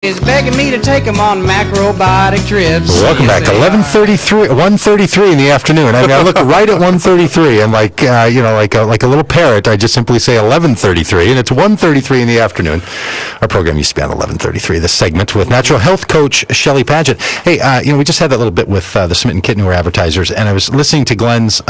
Is begging me to take him on macrobiotic trips. Welcome back. 1:33 in the afternoon. I mean, I look right at 1:33, and like a little parrot, I just simply say 11:33, and it's 1:33 in the afternoon. Our program used to be on 11:33. This segment with natural health coach Shelley Pagitt. Hey, we just had that little bit with the Smitten Kitten, who are advertisers, and I was listening to Glenn's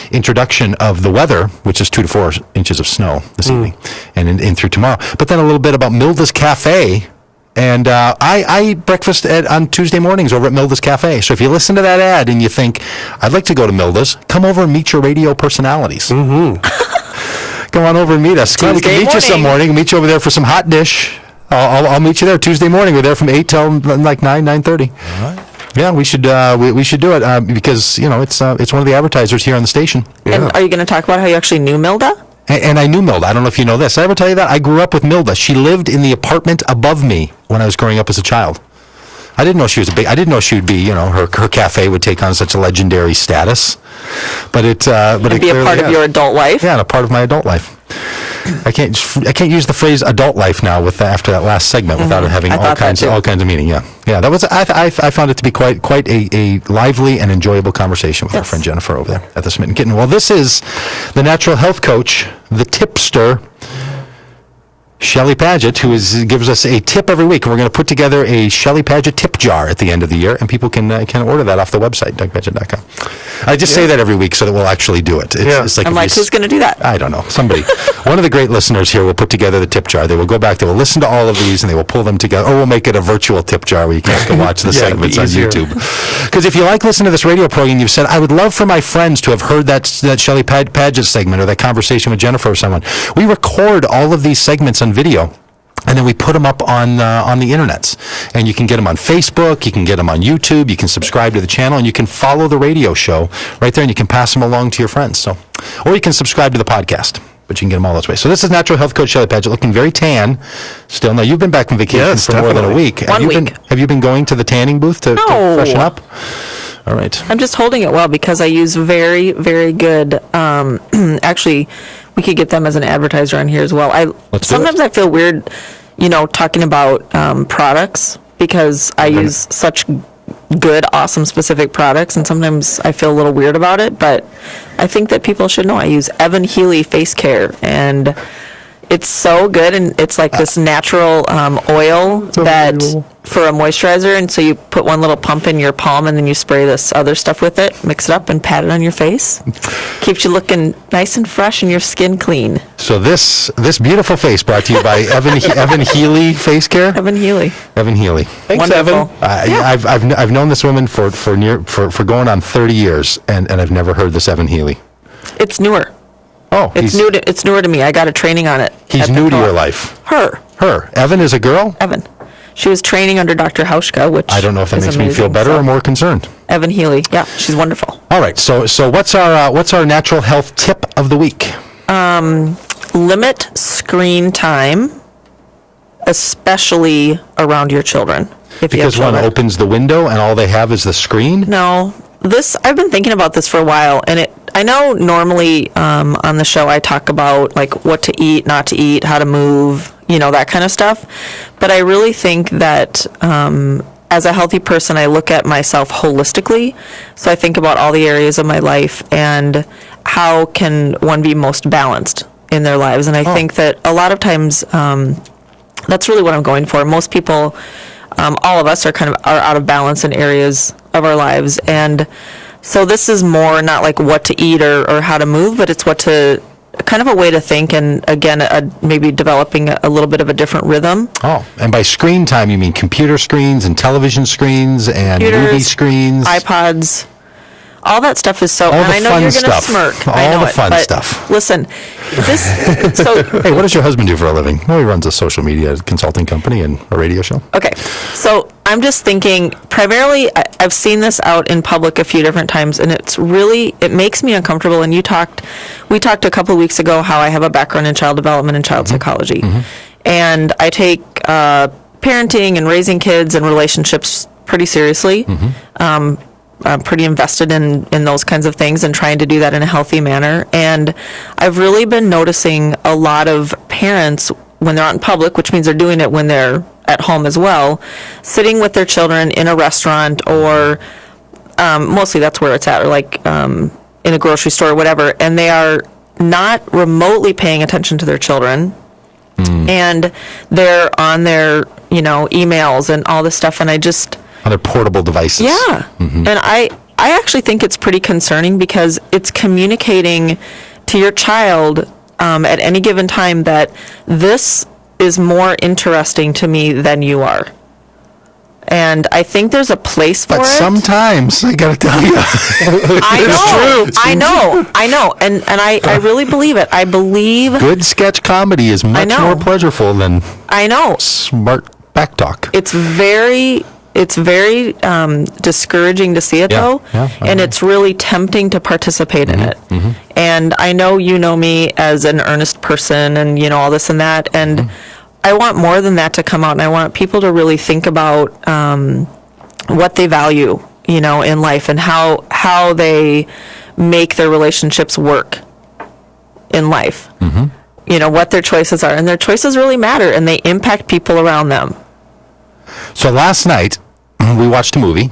introduction of the weather, which is 2 to 4 inches of snow this evening, and in through tomorrow. But then a little bit about Milda's Cafe. And I eat breakfast on Tuesday mornings over at Milda's Cafe. So if you listen to that ad and you think, I'd like to go to Milda's, come over and meet your radio personalities. Mm-hmm. Come on over and meet us. We can meet you some morning. We'll meet you over there for some hot dish. I'll meet you there Tuesday morning. We're there from 8 till like 9:30. All right. Yeah, we should do it because, it's one of the advertisers here on the station. Yeah. And are you going to talk about how you actually knew Milda? And I knew Milda. I don't know if you know this. Did I ever tell you that? I grew up with Milda. She lived in the apartment above me when I was growing up as a child. I didn't know she was I didn't know she would be, her cafe would take on such a legendary status. But it be a part of your adult life? Yeah, and a part of my adult life. I can't use the phrase adult life now after that last segment without it having all kinds of meaning. Yeah. That was I found it to be quite a lively and enjoyable conversation with our friend Jennifer over there at the Smitten Kitten. Well, this is the natural health coach, the tipster, Shelley Pagitt, who gives us a tip every week. We're going to put together a Shelley Pagitt tip jar at the end of the year, and people can order that off the website, DougPagitt.com. I just say that every week so that we'll actually do it. It's like who's going to do that? I don't know. Somebody. One of the great listeners here will put together the tip jar. They will go back, they will listen to all of these, and they will pull them together. Or we'll make it a virtual tip jar where you can go watch the segments on YouTube. Because if you like listening to this radio program, you've said, I would love for my friends to have heard that Shelley Pagitt segment or that conversation with Jennifer or someone. We record all of these segments on video, and then we put them up on the internets. And you can get them on Facebook, you can get them on YouTube, you can subscribe to the channel, and you can follow the radio show right there, and you can pass them along to your friends. Or you can subscribe to the podcast, but you can get them all those ways. So this is natural health coach Shelley Pagitt, looking very tan still. Now, you've been back from vacation for more than a week. Have you been going to the tanning booth to freshen up? All right. I'm just holding it well because I use very, very good, actually, we could get them as an advertiser on here as well. Sometimes I feel weird, talking about products because I use such good, awesome, specific products, and sometimes I feel a little weird about it, but I think that people should know I use Evan Healy face care, and it's so good, and it's like this natural oil that for a moisturizer, and so you put one little pump in your palm, and then you spray this other stuff with it, mix it up, and pat it on your face. Keeps you looking nice and fresh and your skin clean. So this beautiful face brought to you by Evan Healy Face Care. Evan Healy. Thanks, wonderful. Evan. I've known this woman for going on 30 years, and I've never heard this Evan Healy. It's newer. Oh, it's newer to me. I got a training on it. He's new to your life. Her. Evan is a girl? Evan. She was training under Dr. Hauschka, which I don't know if that makes amazing, me feel better or more concerned. Evan Healy. Yeah, she's wonderful. All right. So what's our natural health tip of the week? Limit screen time, especially around your children. Because one opens the window and all they have is the screen? No. I've been thinking about this for a while, and I know normally on the show I talk about like what to eat, not to eat, how to move, that kind of stuff. But I really think that as a healthy person, I look at myself holistically. So I think about all the areas of my life and how can one be most balanced in their lives. And I think that a lot of times that's really what I'm going for. Most people, all of us are out of balance in areas of our lives. And so this is more not like what to eat or how to move, but it's kind of a way to think, and again, maybe developing a little bit of a different rhythm. Oh, and by screen time, you mean computer screens and television screens and movie screens? iPods. All that stuff is so... All and the I know fun you're going to stuff. smirk. All the fun stuff. Listen, Hey, what does your husband do for a living? Well, he runs a social media consulting company and a radio show. Okay, so I'm just thinking, primarily, I've seen this out in public a few different times, and it makes me uncomfortable. And we talked a couple of weeks ago how I have a background in child development and child psychology. Mm-hmm. And I take parenting and raising kids and relationships pretty seriously. Mm-hmm. I'm pretty invested in those kinds of things and trying to do that in a healthy manner. And I've really been noticing a lot of parents when they're out in public, which means they're doing it when they're at home as well, sitting with their children in a restaurant or mostly that's where it's at, or like in a grocery store or whatever, and they are not remotely paying attention to their children, and they're on their, emails and all this stuff, and I just... On their portable devices. Yeah. And I actually think it's pretty concerning because it's communicating to your child at any given time that this is more interesting to me than you are. And I think there's a place for it. But sometimes, I gotta tell you. I know. And I really believe it. I believe... Good sketch comedy is much more pleasurable than smart back talk. It's very discouraging to see it, though. Yeah, and it's really tempting to participate in it. And I know you know me as an earnest person and, all this and that. And I want more than that to come out, and I want people to really think about what they value, in life, and how they make their relationships work in life. What their choices are, and their choices really matter, and they impact people around them. So last night, we watched a movie.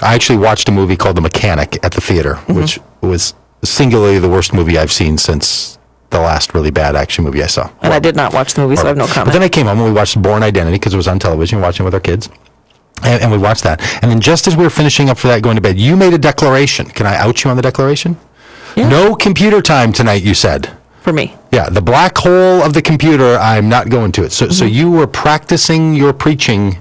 I actually watched a movie called The Mechanic at the theater, which was singularly the worst movie I've seen since the last really bad action movie I saw. And I did not watch the movie, so I have no comment. But then I came home and we watched Born Identity because it was on television. We watched it with our kids. And we watched that. And then just as we were finishing up for that, going to bed, you made a declaration. Can I out you on the declaration? Yeah. No computer time tonight, you said. For me. Yeah, the black hole of the computer, I'm not going to it. So you were practicing your preaching.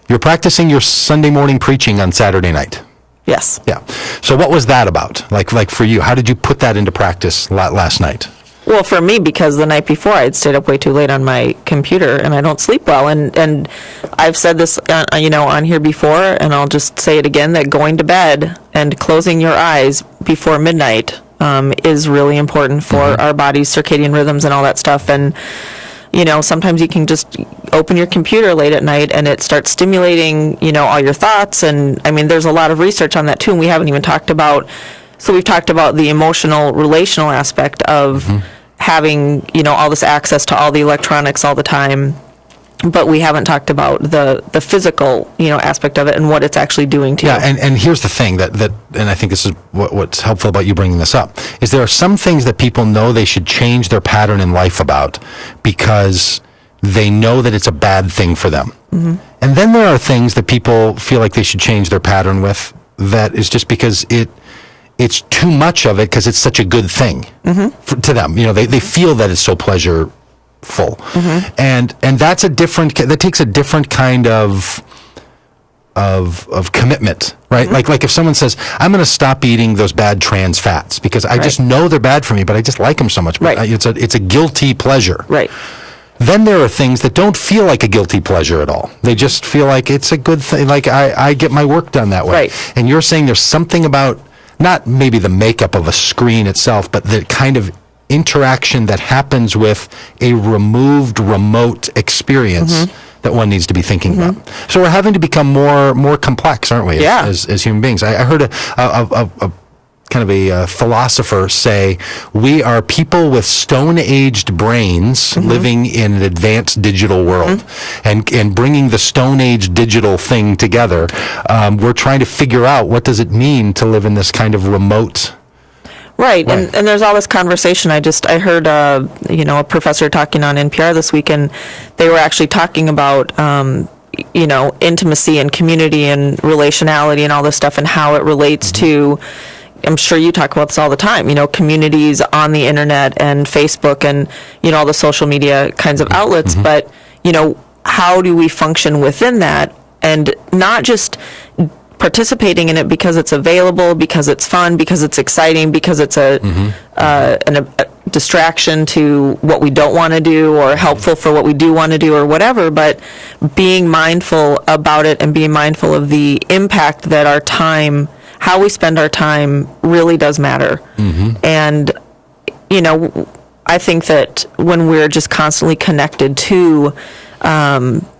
You're practicing your Sunday morning preaching on Saturday night. Yes. Yeah. So what was that about? Like for you, how did you put that into practice last night? Well, for me, because the night before I'd stayed up way too late on my computer, and I don't sleep well. And I've said this, on here before, and I'll just say it again, that going to bed and closing your eyes before midnight is really important for our body's circadian rhythms and all that stuff. And, sometimes you can just open your computer late at night and it starts stimulating, all your thoughts. And, there's a lot of research on that, too, and we haven't even talked about... So we've talked about the emotional, relational aspect of having, all this access to all the electronics all the time, but we haven't talked about the physical, aspect of it and what it's actually doing to you. Yeah, and here's the thing that and I think this is what's helpful about you bringing this up, is there are some things that people know they should change their pattern in life about because they know that it's a bad thing for them. And then there are things that people feel like they should change their pattern with that is just because it's too much of it because it's such a good thing to them. They feel that it's so pleasureful. And that's that takes a different kind of commitment, right? Like if someone says, I'm going to stop eating those bad trans fats because I just know they're bad for me, but I just like them so much. But it's a guilty pleasure. Right. Then there are things that don't feel like a guilty pleasure at all. They just feel like it's a good thing. Like I get my work done that way. Right. And you're saying there's something about not maybe the makeup of a screen itself, but the kind of interaction that happens with a removed, remote experience that one needs to be thinking about. So we're having to become more complex, aren't we, as human beings? I heard a kind of a philosopher say, we are people with stone-aged brains living in an advanced digital world. And bringing the stone-age digital thing together, we're trying to figure out what does it mean to live in this kind of remote Right, and there's all this conversation. I heard a professor talking on NPR this week, and they were actually talking about intimacy and community and relationality and all this stuff and how it relates to, I'm sure you talk about this all the time, communities on the internet and Facebook and, all the social media kinds of outlets. But, how do we function within that and not just participating in it because it's available, because it's fun, because it's exciting, because it's a distraction to what we don't want to do or helpful for what we do want to do or whatever, but being mindful about it and being mindful of the impact that our time, how we spend our time really does matter. And, I think that when we're just constantly connected to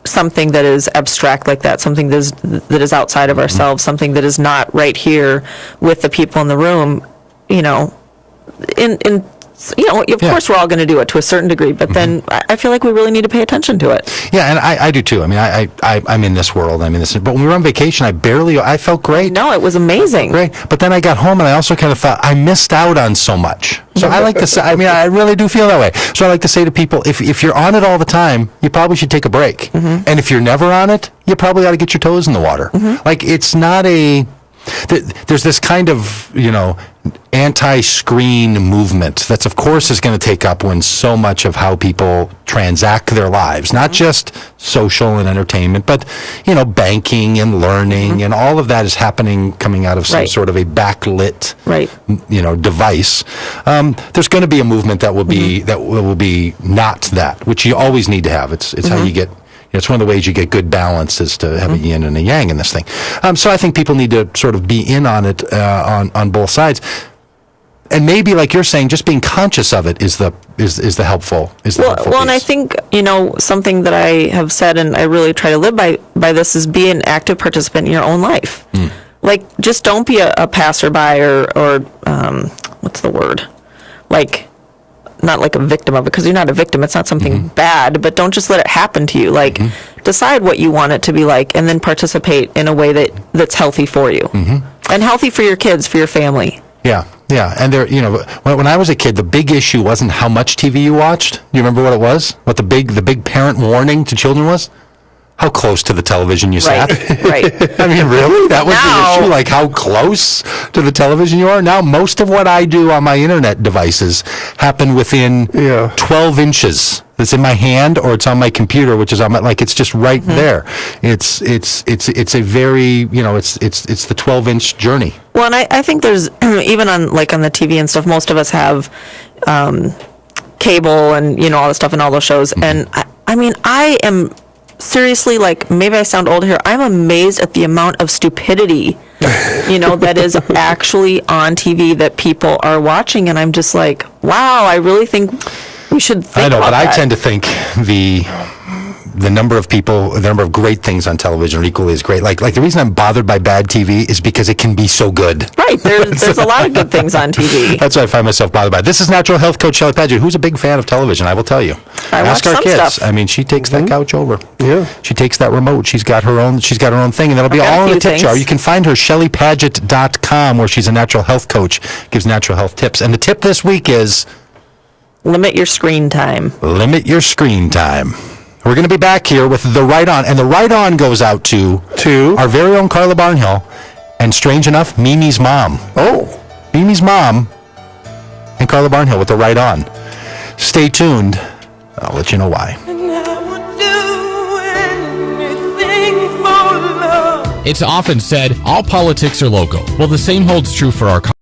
something that is abstract like that, something that is outside of ourselves, something that is not right here with the people in the room, in Of course we're all going to do it to a certain degree, but then I feel like we really need to pay attention to it. Yeah, and I do too. I mean, I'm in this world. But when we were on vacation, I felt great. No, it was amazing. Great. But then I got home and I also kind of thought I missed out on so much. So I like to say, I really do feel that way. So I like to say to people, if you're on it all the time, you probably should take a break. And if you're never on it, you probably ought to get your toes in the water. Like, it's not there's this kind of, anti-screen movement that's, of course, is going to take up when so much of how people transact their lives, not just social and entertainment, but, banking and learning and all of that is coming out of some sort of a backlit, device. There's going to be a movement that will be not that, which you always need to have. It's how you get. It's one of the ways you get good balance is to have a yin and a yang in this thing. So I think people need to sort of be in on it on both sides, and maybe, like you're saying, just being conscious of it is the helpful. Well, and I think something that I have said, and I really try to live by this, is be an active participant in your own life. Like, just don't be a passerby or what's the word, like. Not like a victim of it, because you're not a victim. It's not something bad, but don't just let it happen to you. Like, decide what you want it to be like, and then participate in a way that's healthy for you and healthy for your kids, for your family. Yeah. And there, when I was a kid, the big issue wasn't how much TV you watched. Do you remember what it was? What the big parent warning to children was? How close to the television you sat. Right. I mean, really? That was the issue? Like, how close to the television you are? Now, most of what I do on my internet devices happen within 12 inches. It's in my hand or it's on my computer, which is on my, it's just right there. It's a very, it's the 12-inch journey. Well, and I think there's, even on the TV and stuff, most of us have cable and, all the stuff and all those shows. And I am... Seriously, maybe I sound old here, I'm amazed at the amount of stupidity, that is actually on TV that people are watching, and I'm just like, wow, I really think we should think about that. I tend to think the number of people, the number of great things on television are equally as great. Like the reason I'm bothered by bad TV is because it can be so good. Right, there's a lot of good things on TV. That's why I find myself bothered by it. This is natural health coach Shelley Pagitt, who's a big fan of television, I will tell you. Ask our kids. Stuff. She takes that couch over. Yeah. She takes that remote. She's got her own thing, and that'll be all in the tip jar. You can find her ShelleyPagitt.com, where she's a natural health coach, gives natural health tips. And the tip this week is limit your screen time. Limit your screen time. We're going to be back here with the Right On, and the Right On goes out to our very own Carla Barnhill, and strange enough, Mimi's mom. Oh. Mimi's mom and Carla Barnhill with the Right On. Stay tuned. I'll let you know why. It's often said, all politics are local. Well, the same holds true for our